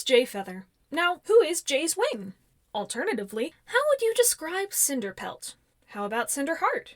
Jayfeather. Now, who is Jay's wing? Alternatively, how would you describe Cinderpelt? How about Cinderheart?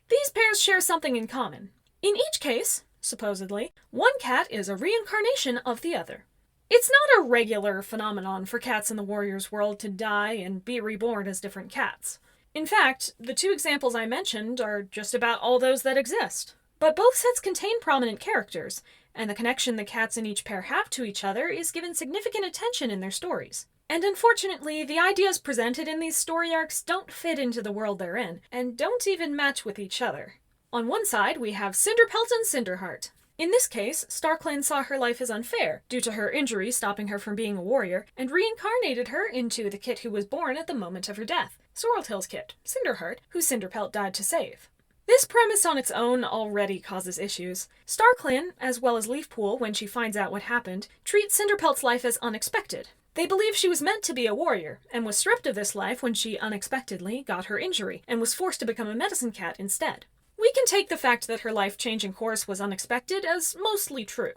These pairs share something in common. In each case, supposedly, one cat is a reincarnation of the other. It's not a regular phenomenon for cats in the warrior's world to die and be reborn as different cats. In fact, the two examples I mentioned are just about all those that exist. But both sets contain prominent characters, and the connection the cats in each pair have to each other is given significant attention in their stories. And unfortunately, the ideas presented in these story arcs don't fit into the world they're in, and don't even match with each other. On one side, we have Cinderpelt and Cinderheart. In this case, StarClan saw her life as unfair, due to her injury stopping her from being a warrior, and reincarnated her into the kit who was born at the moment of her death, Sorreltail's kit, Cinderheart, who Cinderpelt died to save. This premise on its own already causes issues. StarClan, as well as Leafpool when she finds out what happened, treat Cinderpelt's life as unexpected. They believe she was meant to be a warrior, and was stripped of this life when she unexpectedly got her injury, and was forced to become a medicine cat instead. We can take the fact that her life-changing course was unexpected as mostly true.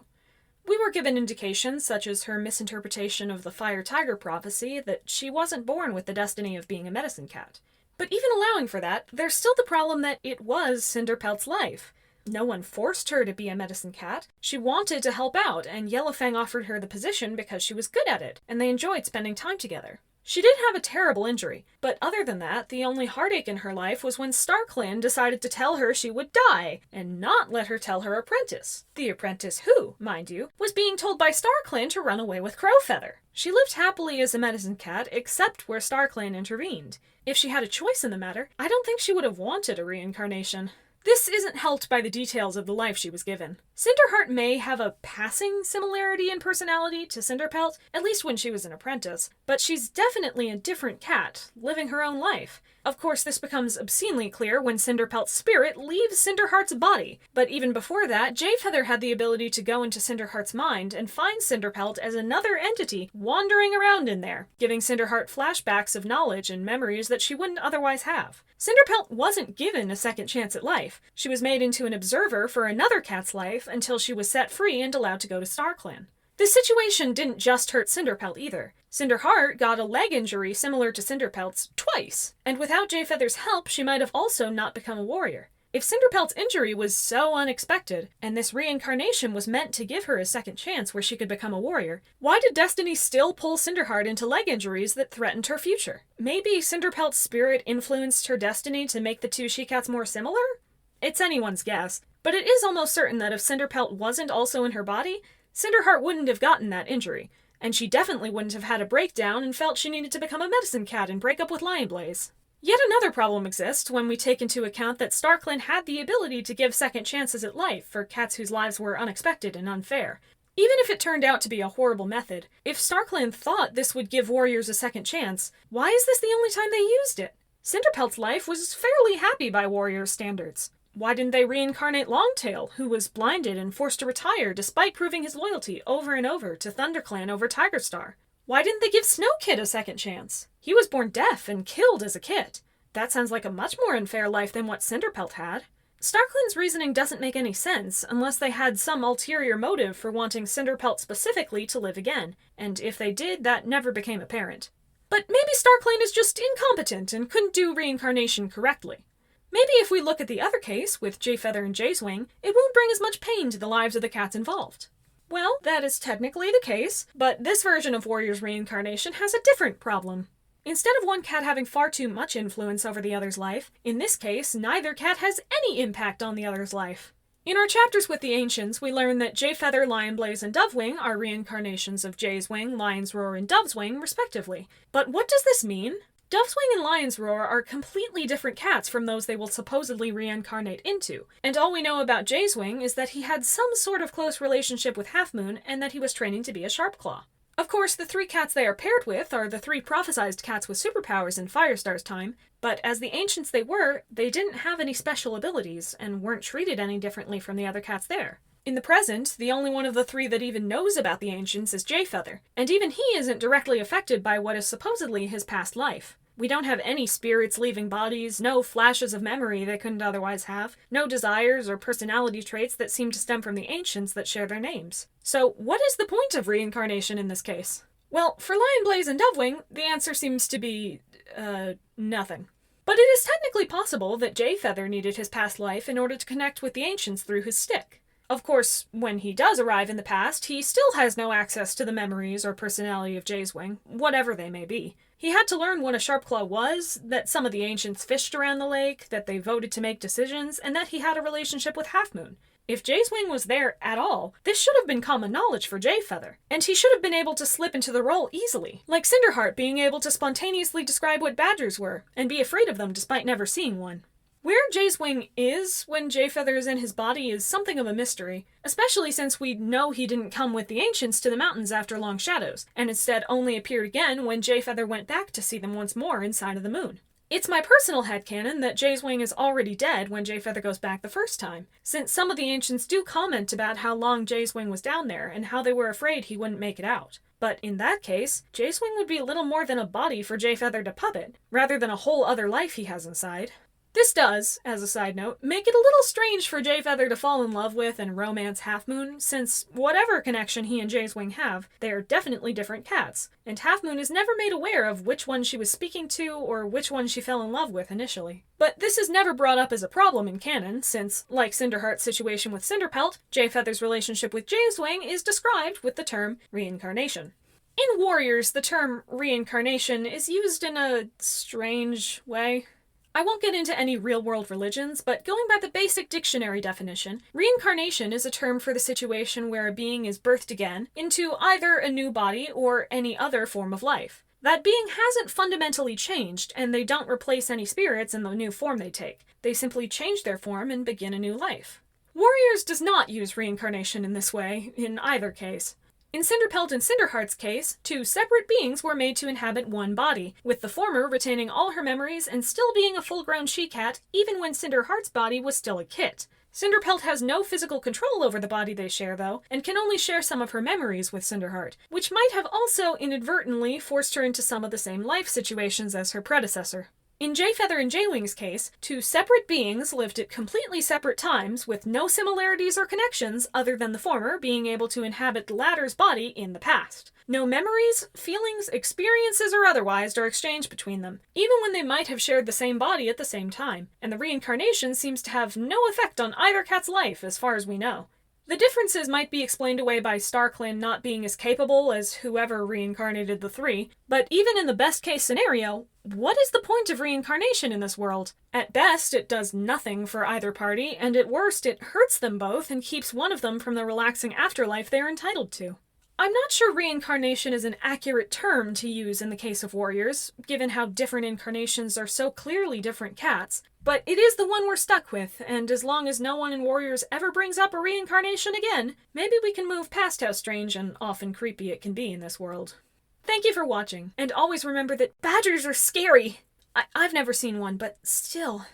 We were given indications, such as her misinterpretation of the Fire Tiger prophecy, that she wasn't born with the destiny of being a medicine cat. But even allowing for that, there's still the problem that it was Cinderpelt's life. No one forced her to be a medicine cat. She wanted to help out, and Yellowfang offered her the position because she was good at it, and they enjoyed spending time together. She did have a terrible injury, but other than that, the only heartache in her life was when StarClan decided to tell her she would die, and not let her tell her apprentice. The apprentice who, mind you, was being told by StarClan to run away with Crowfeather. She lived happily as a medicine cat, except where StarClan intervened. If she had a choice in the matter, I don't think she would have wanted a reincarnation. This isn't helped by the details of the life she was given. Cinderheart may have a passing similarity in personality to Cinderpelt, at least when she was an apprentice, but she's definitely a different cat, living her own life. Of course, this becomes obscenely clear when Cinderpelt's spirit leaves Cinderheart's body, but even before that, Jayfeather had the ability to go into Cinderheart's mind and find Cinderpelt as another entity wandering around in there, giving Cinderheart flashbacks of knowledge and memories that she wouldn't otherwise have. Cinderpelt wasn't given a second chance at life. She was made into an observer for another cat's life until she was set free and allowed to go to StarClan. This situation didn't just hurt Cinderpelt either. Cinderheart got a leg injury similar to Cinderpelt's twice, and without Jayfeather's help, she might have also not become a warrior. If Cinderpelt's injury was so unexpected, and this reincarnation was meant to give her a second chance where she could become a warrior, why did destiny still pull Cinderheart into leg injuries that threatened her future? Maybe Cinderpelt's spirit influenced her destiny to make the two she-cats more similar? It's anyone's guess, but it is almost certain that if Cinderpelt wasn't also in her body, Cinderheart wouldn't have gotten that injury, and she definitely wouldn't have had a breakdown and felt she needed to become a medicine cat and break up with Lionblaze. Yet another problem exists when we take into account that StarClan had the ability to give second chances at life for cats whose lives were unexpected and unfair. Even if it turned out to be a horrible method, if StarClan thought this would give warriors a second chance, why is this the only time they used it? Cinderpelt's life was fairly happy by warrior standards. Why didn't they reincarnate Longtail, who was blinded and forced to retire despite proving his loyalty over and over to ThunderClan over Tigerstar? Why didn't they give Snowkid a second chance? He was born deaf and killed as a kid. That sounds like a much more unfair life than what Cinderpelt had. StarClan's reasoning doesn't make any sense unless they had some ulterior motive for wanting Cinderpelt specifically to live again, and if they did, that never became apparent. But maybe StarClan is just incompetent and couldn't do reincarnation correctly. Maybe if we look at the other case, with Jayfeather and Jayswing, it won't bring as much pain to the lives of the cats involved. Well, that is technically the case, but this version of Warrior's reincarnation has a different problem. Instead of one cat having far too much influence over the other's life, in this case, neither cat has any impact on the other's life. In our chapters with the Ancients, we learn that Jayfeather, Lionblaze, and Dovewing are reincarnations of Jayswing, Lion's Roar, and Doveswing, respectively. But what does this mean? Doveswing and Lion's Roar are completely different cats from those they will supposedly reincarnate into, and all we know about Jayswing is that he had some sort of close relationship with Halfmoon and that he was training to be a Sharpclaw. Of course, the three cats they are paired with are the three prophesized cats with superpowers in Firestar's time, but as the Ancients they were, they didn't have any special abilities and weren't treated any differently from the other cats there. In the present, the only one of the three that even knows about the Ancients is Jayfeather, and even he isn't directly affected by what is supposedly his past life. We don't have any spirits leaving bodies, no flashes of memory they couldn't otherwise have, no desires or personality traits that seem to stem from the Ancients that share their names. So what is the point of reincarnation in this case? Well, for Lion Blaze and Dovewing, the answer seems to be, nothing. But it is technically possible that Jayfeather needed his past life in order to connect with the ancients through his stick. Of course, when he does arrive in the past, he still has no access to the memories or personality of Jayswing, whatever they may be. He had to learn what a Sharpclaw was, that some of the ancients fished around the lake, that they voted to make decisions, and that he had a relationship with Halfmoon. If Jayswing was there at all, this should have been common knowledge for Jayfeather, and he should have been able to slip into the role easily, like Cinderheart being able to spontaneously describe what badgers were, and be afraid of them despite never seeing one. Where Jayswing is when Jayfeather is in his body is something of a mystery, especially since we know he didn't come with the ancients to the mountains after Long Shadows, and instead only appeared again when Jayfeather went back to see them once more inside of the moon. It's my personal headcanon that Jayswing is already dead when Jayfeather goes back the first time, since some of the ancients do comment about how long Jayswing was down there and how they were afraid he wouldn't make it out. But in that case, Jayswing would be little more than a body for Jayfeather to puppet, rather than a whole other life he has inside. This does, as a side note, make it a little strange for Jayfeather to fall in love with and romance Halfmoon, since whatever connection he and Jayswing have, they are definitely different cats, and Halfmoon is never made aware of which one she was speaking to or which one she fell in love with initially. But this is never brought up as a problem in canon, since, like Cinderheart's situation with Cinderpelt, Jayfeather's relationship with Jayswing is described with the term reincarnation. In Warriors, the term reincarnation is used in a strange way. I won't get into any real-world religions, but going by the basic dictionary definition, reincarnation is a term for the situation where a being is birthed again into either a new body or any other form of life. That being hasn't fundamentally changed, and they don't replace any spirits in the new form they take. They simply change their form and begin a new life. Warriors does not use reincarnation in this way, in either case. In Cinderpelt and Cinderheart's case, two separate beings were made to inhabit one body, with the former retaining all her memories and still being a full-grown she-cat even when Cinderheart's body was still a kit. Cinderpelt has no physical control over the body they share, though, and can only share some of her memories with Cinderheart, which might have also inadvertently forced her into some of the same life situations as her predecessor. In Jayfeather and Jaywing's case, two separate beings lived at completely separate times with no similarities or connections other than the former being able to inhabit the latter's body in the past. No memories, feelings, experiences, or otherwise are exchanged between them, even when they might have shared the same body at the same time, and the reincarnation seems to have no effect on either cat's life as far as we know. The differences might be explained away by StarClan not being as capable as whoever reincarnated the three, but even in the best-case scenario, what is the point of reincarnation in this world? At best, it does nothing for either party, and at worst, it hurts them both and keeps one of them from the relaxing afterlife they're entitled to. I'm not sure reincarnation is an accurate term to use in the case of warriors, given how different incarnations are so clearly different cats, but it is the one we're stuck with, and as long as no one in Warriors ever brings up a reincarnation again, maybe we can move past how strange and often creepy it can be in this world. Thank you for watching, and always remember that badgers are scary! I've never seen one, but still...